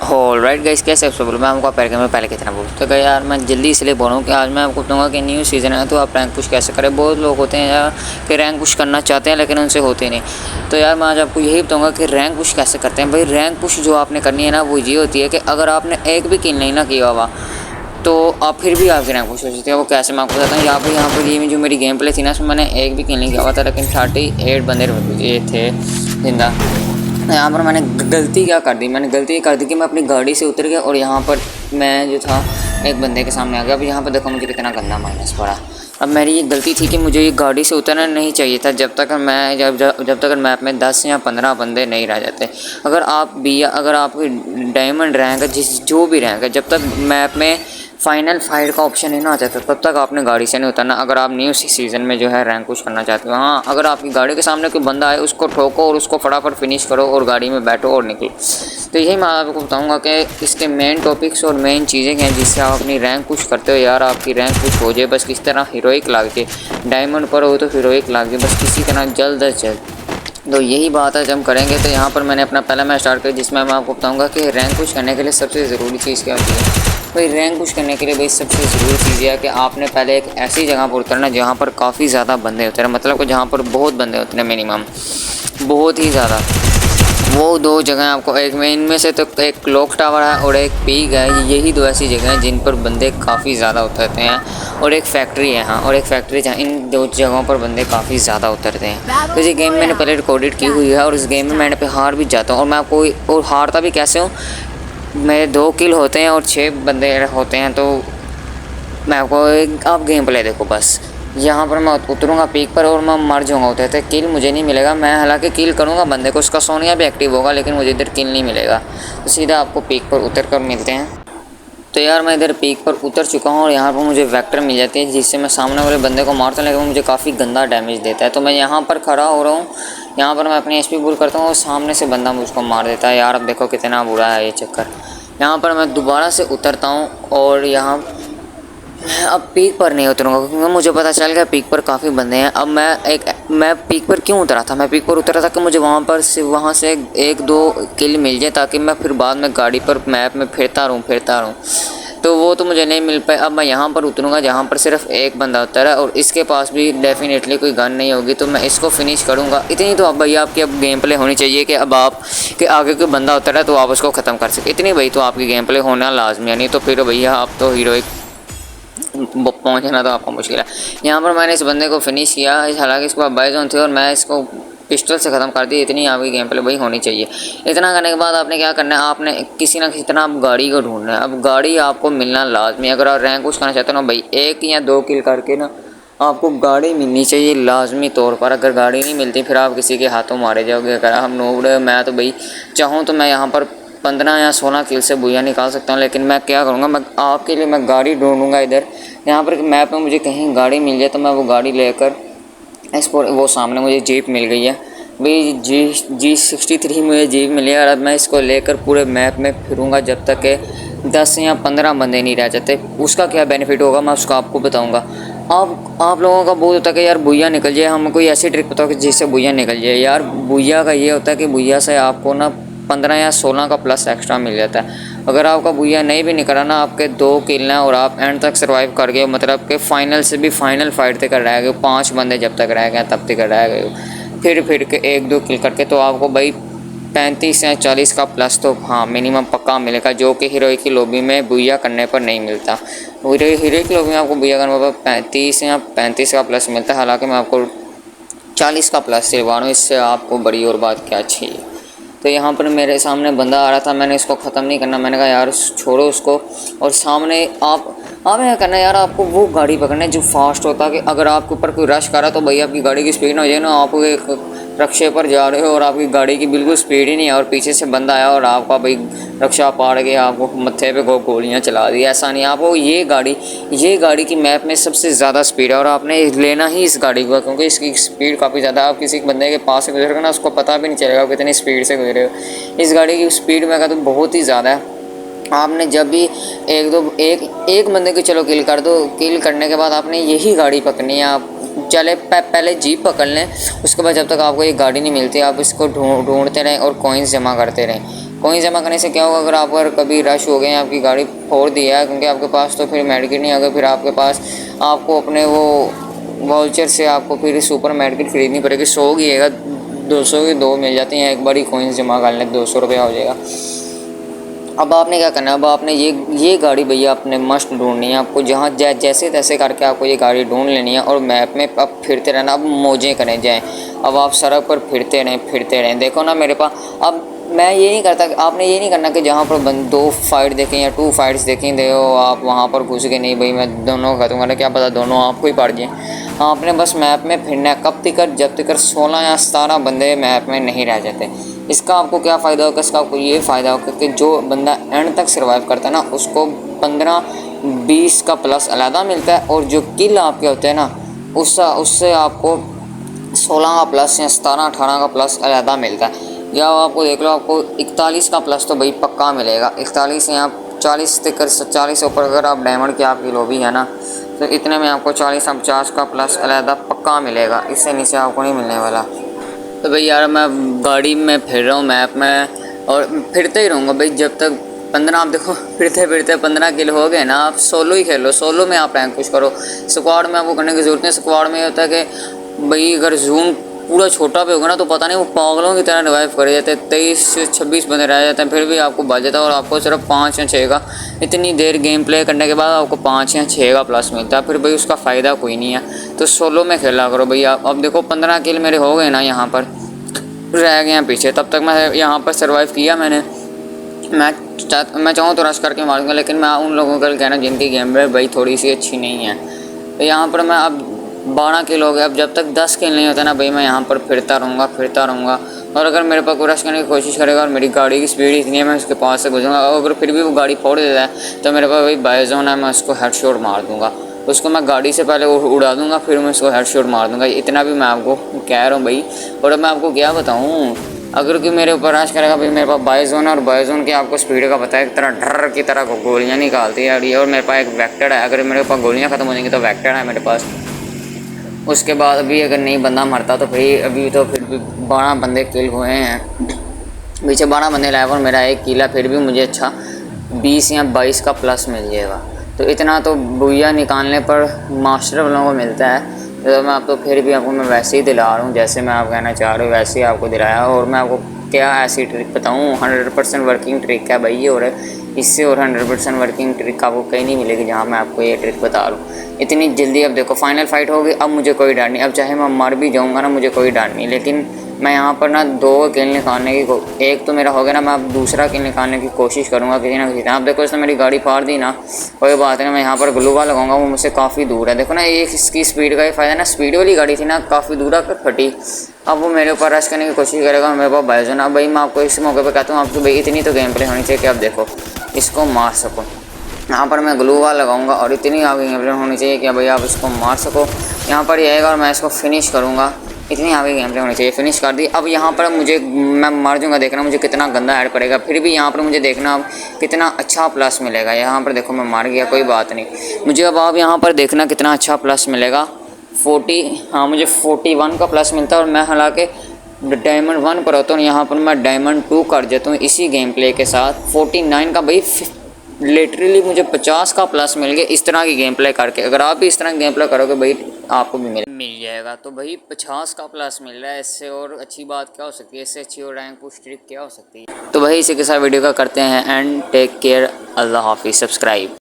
Alright guys, कैसे आप सब बोलो। मैं आपको पैर में पहले कितना बोल तो गया यार, मैं जल्दी इसलिए बोलूँ कि आज मैं आपको बताऊंगा कि न्यू सीज़न है तो आप रैंक पुश कैसे करें। बहुत लोग होते हैं यार कि रैंक पुश करना चाहते हैं लेकिन उनसे होते नहीं। तो यार मैं आज आपको यही बताऊंगा कि रैंक पुश कैसे करते हैं। भाई रैंक पुश जो आपने करनी है ना वो ये होती है कि अगर आपने एक भी किल नहीं ना किया हुआ तो आप फिर भी आपकी रैंक पुश हो सकती है। वो कैसे मैं आपको बताता हूँ। यहाँ पर ये जो मेरी गेम प्ले थी ना, उसमें मैंने एक भी किल नहीं किया हुआ था लेकिन 38 बंदे ये थे जिंदा। यहाँ पर मैंने गलती क्या कर दी, मैंने गलती कर दी कि मैं अपनी गाड़ी से उतर गया और यहाँ पर मैं जो था एक बंदे के सामने आ गया। अब यहाँ पर देखो मुझे कितना गंदा माइनस पड़ा। अब मेरी ये गलती थी कि मुझे ये गाड़ी से उतरना नहीं चाहिए था जब तक मैप में 10 या 15 बंदे नहीं रह जाते। अगर आप भी अगर आपकी डायमंड रैंक है, जो भी रैंक है, जब तक मैप में फाइनल फाइट का ऑप्शन ही ना आ जाता तब तक आपने गाड़ी से नहीं उतरना। अगर आप न्यू सीज़न में जो है रैंक पुश करना चाहते हो, हाँ, अगर आपकी गाड़ी के सामने कोई बंदा आए उसको ठोको और उसको फटाफट फिनिश करो और गाड़ी में बैठो और निकलो। तो यही मैं आपको बताऊंगा कि इसके मेन टॉपिक्स और मेन चीज़ें हैं जिससे आप अपनी रैंक पुश करते हो। यार आपकी रैंक पुश हो जाए बस किस तरह हीरोइक लाग जाए, डायमंड पर हो तो हीरोइक लाग जाए, बस किसी तरह जल्द अज जल्द। तो यही बात आज हम करेंगे। तो यहाँ पर मैंने अपना पहला मैच स्टार्ट किया जिसमें मैं आपको बताऊंगा कि रैंक पुश करने के लिए सबसे ज़रूरी चीज़ क्या होती है। भाई रैंक पुश करने के लिए भाई सबसे ज़रूरी चीज़ यह है कि आपने पहले एक ऐसी जगह पर उतरना जहाँ पर काफ़ी ज़्यादा बंदे होते हैं, मतलब कि जहाँ पर बहुत बंदे होते हैं, मिनिमम बहुत ही ज़्यादा। वो दो जगह आपको, एक में इनमें से तो एक क्लॉक टावर है और एक पीक है। यही दो ऐसी जगह हैं जिन पर बंदे काफ़ी ज़्यादा उतरते हैं, और एक फैक्ट्री है, हाँ, और एक फैक्ट्री जहाँ इन दो जगहों पर बंदे काफ़ी ज़्यादा उतरते हैं। तो ये गेम मैंने पहले रिकॉर्डेड की हुई है और इस गेम में मैंने पे हार भी जाता हूँ। और मैं आपको और हारता भी कैसे हूँ, मेरे 2 किल होते हैं और 6 बंदे होते हैं। तो मैं आपको आप गेम प्ले देखो बस। यहाँ पर मैं उतरूँगा पीक पर और मैं मर जाऊँगा उतरते थे। किल मुझे नहीं मिलेगा। मैं हालांकि किल करूँगा बंदे को, उसका सोनिया भी एक्टिव होगा, लेकिन मुझे इधर किल नहीं मिलेगा। तो सीधा आपको पीक पर उतर कर मिलते हैं। तो यार मैं इधर पीक पर उतर चुका हूँ और यहाँ पर मुझे वेक्टर मिल जाती है जिससे मैं सामने वाले बंदे को मारता हूँ, लेकिन मुझे काफ़ी गंदा डैमेज देता है। तो मैं यहाँ पर खड़ा हो रहा हूँ, यहाँ पर मैं अपनी एचपी फुल करता हूँ और सामने से बंदा मुझको मार देता है। यार अब देखो कितना बुरा है ये चक्कर। यहाँ पर मैं दोबारा से उतरता हूँ और यहाँ मैं अब पीक पर नहीं उतरूँगा क्योंकि मुझे पता चल गया पीक पर काफ़ी बंदे हैं। अब मैं पीक पर क्यों उतरा था, मैं पीक पर उतरा था कि मुझे वहाँ से 1-2 किल मिल जाए ताकि मैं फिर बाद में गाड़ी पर मैप में फिरता रहूँ। तो वो तो मुझे नहीं मिल पाए। अब मैं यहाँ पर उतरूँगा जहाँ पर सिर्फ एक बंदा उतरा है और इसके पास भी डेफिनेटली कोई गन नहीं होगी, तो मैं इसको फिनिश करूँगा। इतनी तो अब भैया आपकी अब गेम प्ले होनी चाहिए कि अब आप के आगे कोई बंदा उतरा है तो आप उसको ख़त्म कर सके। इतनी भाई तो आपकी गेम प्ले होना लाजमी है, नहीं तो फिर भैया आप तो हीरोइक पहुँचना तो आपका मुश्किल है। यहाँ पर मैंने इस बंदे को फिनिश किया, हालांकि इसके पास बाय जोन थे और मैं इसको पिस्टल से ख़त्म कर दी। इतनी आपकी गेम प्ले वही होनी चाहिए। इतना करने के बाद आपने क्या करना है, आपने किसी ना किसी तरह आप गाड़ी को ढूंढना है। अब गाड़ी आपको मिलना लाजमी, अगर आप रैंक पुश करना चाहते हो ना भाई, 1 या 2 किल करके ना आपको गाड़ी मिलनी चाहिए लाजमी तौर पर। अगर गाड़ी नहीं मिलती फिर आप किसी के हाथों मारे जाओगे। अगर हम नोबड़, मैं तो भाई चाहूँ तो मैं यहाँ पर 15 या 16 किल से बुया निकाल सकता हूँ, लेकिन मैं क्या करूँगा, मैं आपके लिए मैं गाड़ी ढूंढूंगा इधर। यहाँ पर मैप में मुझे कहीं गाड़ी मिल जाए तो मैं वो गाड़ी लेकर वो सामने मुझे जीप मिल गई है भाई, G63 मुझे जीप मिली है और अब मैं इसको लेकर पूरे मैप में फिरूंगा जब तक के 10 या 15 बंदे नहीं रह जाते। उसका क्या बेनिफिट होगा मैं उसको आपको बताऊंगा। आप लोगों का बहुत होता है कि यार बुया निकल जाए, हम कोई ऐसी ट्रिक बताओ कि जिससे बुया निकल जाए। यार बुया का ये होता है कि बुया से आपको ना 15 या 16 का प्लस एक्स्ट्रा मिल जाता है। अगर आपका बुया नहीं भी निकला ना, आपके 2 किल हैं और आप एंड तक सर्वाइव कर गए, मतलब कि फाइनल से भी फाइनल फाइट तक रह गए, 5 बंदे जब तक रह गए तब तक रह गए, फिर के 1-2 किल करके, तो आपको भाई 35 या 40 का प्लस तो हाँ मिनिमम पक्का मिलेगा, जो कि हीरोइक की लॉबी में बुया करने पर नहीं मिलता। हीरोइक की लॉबी में आपको बुया करने पर 35 या 35 का प्लस मिलता है, हालांकि मैं आपको 40 का प्लस दिलवा रहा हूँ, इससे आपको बड़ी और बात क्या चाहिए। तो यहाँ पर मेरे सामने बंदा आ रहा था, मैंने इसको ख़त्म नहीं करना, मैंने कहा यार छोड़ो उसको। और सामने आपने क्या करना है यार, आपको वो गाड़ी पकड़ना है जो फास्ट होता है कि अगर आपके ऊपर कोई रश कर रहा तो भाई आपकी गाड़ी की स्पीड ना हो जाए ना, आप एक रक्षे पर जा रहे हो और आपकी गाड़ी की बिल्कुल स्पीड ही नहीं है और पीछे से बंदा आया और आपका भाई रक्षा पाड़ के आपको मत्थे पे गोलियां चला दी। ऐसा नहीं, आपको ये गाड़ी की मैप में सबसे ज़्यादा स्पीड है और आपने लेना ही इस गाड़ी को, क्योंकि इसकी स्पीड काफ़ी ज़्यादा। आप किसी बंदे के पास से गुजरेगा ना, उसको पता भी नहीं चलेगा कितनी स्पीड से गुजरे हो। इस गाड़ी की स्पीड मैं कहता हूँ बहुत ही ज़्यादा है। आपने जब भी एक बंदे को चलो किल कर दो, किल करने के बाद आपने यही गाड़ी पकड़नी है। आप चले पहले जीप पकड़ लें, उसके बाद जब तक आपको ये गाड़ी नहीं मिलती आप इसको ढूंढते रहें और कॉइन्स जमा करते रहें। कोइन जमा करने से क्या होगा, अगर आप कभी रश हो गए, आपकी गाड़ी फोड़ दी है, क्योंकि आपके पास तो फिर मेडिकेट नहीं होगा, फिर आपके पास आपको अपने वो वाउचर से आपको फिर सुपर मेडिकेट खरीदनी पड़ेगी। 100 की है, 200 की 2 मिल जाती हैं, एक बड़ी कोइंस जमा कर लें 200 रुपया हो जाएगा। अब आपने क्या करना है, अब आपने ये गाड़ी भैया आपने मस्ट ढूंढनी है, आपको जहाँ जैसे तैसे करके आपको ये गाड़ी ढूंढ लेनी है और मैप में अब फिरते रहना। अब मौजें करें जाएँ, अब आप सड़क पर फिरते रहें। देखो ना मेरे पास, अब मैं ये नहीं करता, आपने ये नहीं करना कि जहाँ पर 2 फाइट देखें या 2 फाइट्स देखें दे हो आप वहाँ पर घुस के नहीं भाई मैं दोनों खत्म करना, क्या पता दोनों आपको ही पड़ जाएँ। आपने बस मैप में फिरना है, कब तक जब तक 16 या 17 बंदे मैप में नहीं रह जाते। इसका आपको क्या फ़ायदा होगा, इसका आपको ये फ़ायदा होगा कि जो बंदा एंड तक सर्वाइव करता है ना, उसको 15-20 का प्लस अलहदा मिलता है, और जो किल आपके होते हैं ना उससे आपको 16 का प्लस या 17-18 का प्लस अलहदा मिलता है। या आपको देख लो, आपको 41 का प्लस तो भाई पक्का मिलेगा। 41 या 40 तक 40 से ऊपर अगर आप डायमंड की आपकी लॉबी है ना, तो इतने में आपको 40-50 का प्लस अलहदा पक्का मिलेगा, इससे नीचे आपको नहीं मिलने वाला। तो भाई यार मैं गाड़ी में फिर रहा हूँ मैप में, और फिरते ही रहूँगा भाई जब तक 15, आप देखो फिरते फिरते 15 किल हो गए ना। आप सोलो ही खेलो, सोलो में आप रैंक पुश करो, स्क्वाड में आपको करने की ज़रूरत नहीं। स्क्वाड में होता है कि भाई अगर जून पूरा छोटा भी होगा ना, तो पता नहीं वो पागलों की तरह रिवाइव कर जाते हैं, 23 से 26 बंदे रह जाते हैं, फिर भी आपको बच जाता है, और आपको सिर्फ 5 या 6 का, इतनी देर गेम प्ले करने के बाद आपको 5 या 6 का प्लस मिलता है, फिर भाई उसका फ़ायदा कोई नहीं है। तो सोलो में खेला करो भैया। अब देखो 15 किल मेरे हो गए ना, यहाँ पर रह गए हैं पीछे, तब तक मैं यहाँ पर सर्वाइव किया मैंने। मैं चाहूँ तो रश करके मारूंगा, लेकिन मैं उन लोगों का कहना जिनकी गेम प्ले भाई थोड़ी सी अच्छी नहीं है। तो यहाँ पर मैं अब 12 किल हो गए, अब जब तक 10 किल नहीं होता ना भाई, मैं यहाँ पर फिरता रहूँगा। और अगर मेरे पास रश करने की कोशिश करेगा और मेरी गाड़ी की स्पीड इतनी है, मैं उसके पास से गुजरूँगा, अगर फिर भी वो गाड़ी फोड़ देता है तो मेरे पास भाई बायजोन है, मैं उसको हेडशॉट मार दूँगा। उसको मैं गाड़ी से पहले उड़ा दूँगा, फिर मैं उसको हेडशॉट मार दूँगा। इतना भी मैं आपको कह रहा हूँ भाई। और अब मैं आपको क्या बताऊँ, अगर कोई मेरे ऊपर रश करेगा भाई, मेरे पास बायजोन है, और बायजोन की आपको स्पीड का पता है, एक तरह ढर्र की तरह गोलियाँ निकालती है, और मेरे पास एक वेक्टर है। अगर मेरे पास गोलियाँ ख़त्म हो जाएंगी तो वेक्टर है मेरे पास। उसके बाद अभी अगर नहीं बंदा मरता तो भाई अभी तो फिर भी 12 बंदे किल हुए हैं, पीछे 12 बंदे लाए, और मेरा एक किला, फिर भी मुझे अच्छा 20 या 22 का प्लस मिल जाएगा। तो इतना तो बुया निकालने पर मास्टर वालों को मिलता है। तो मैं आपको फिर भी आपको मैं वैसे ही दिला रहा हूँ, जैसे मैं आप कहना चाह रहे हो वैसे ही आपको दिलाया। और मैं आपको क्या ऐसी ट्रिक बताऊँ, 100% वर्किंग ट्रिक है भाई ये, और इससे और 100% वर्किंग ट्रिक आपको कहीं नहीं मिलेगी जहाँ मैं आपको ये ट्रिक बता रहा हूँ। इतनी जल्दी अब देखो फाइनल फाइट होगी, अब मुझे कोई डर नहीं, अब चाहे मैं मर भी जाऊँगा ना, मुझे कोई डर नहीं। लेकिन मैं यहाँ पर ना 2 किल निकालने की, एक तो मेरा हो गया ना, मैं अब दूसरा किल निकालने की कोशिश करूँगा किसी ना किसी तरह। अब देखो इसने मेरी गाड़ी फाड़ दी ना, कोई बात नहीं, मैं यहाँ पर ग्लू वाल लगाऊंगा, वो मुझसे काफ़ी दूर है। देखो ना ये इसकी स्पीड का ही फ़ायदा ना, स्पीड वाली गाड़ी थी ना, काफ़ी दूर आकर फटी। अब वो मेरे ऊपर रश करने की कोशिश करेगा, मेरे पास बायजोन। अब भाई मैं आपको इस मौके पर कहता हूँ, आपकी भाई इतनी तो गेम प्ले होनी चाहिए कि आप देखो इसको मार सको। यहाँ पर मैं ग्लू वाल लगाऊंगा, और इतनी आपकी गेम प्ले होनी चाहिए कि भाई आप इसको मार सको। यहाँ पर ये आएगा और मैं इसको फिनिश करूँगा, इतनी आगे गेम प्ले होनी चाहिए। फिनिश कर दी। अब यहाँ पर मैं मर जाऊँगा, देखना मुझे कितना गंदा ऐड पड़ेगा, फिर भी यहाँ पर मुझे देखना अब कितना अच्छा प्लस मिलेगा। यहाँ पर देखो मैं मार गया, कोई बात नहीं, मुझे अब आप यहाँ पर देखना कितना अच्छा प्लस मिलेगा। 40, हाँ मुझे 41 का प्लस मिलता है, और मैं हालांकि डायमंड 1 पर होता हूँ, यहाँ पर मैं डायमंड 2 कर देता हूँ इसी गेम प्ले के साथ। 49 का भाई लिटरली मुझे 50 का प्लस मिल गया इस तरह की गेम प्ले करके। अगर आप भी इस तरह की गेम प्ले करोगे भाई आपको भी मिल जाएगा। तो भाई 50 का प्लस मिल रहा है, इससे और अच्छी बात क्या हो सकती है, इससे अच्छी और रैंक पुश ट्रिक क्या हो सकती है। तो भाई इसी के साथ वीडियो का करते हैं एंड टेक केयर, अल्लाह हाफिज़, सब्सक्राइब।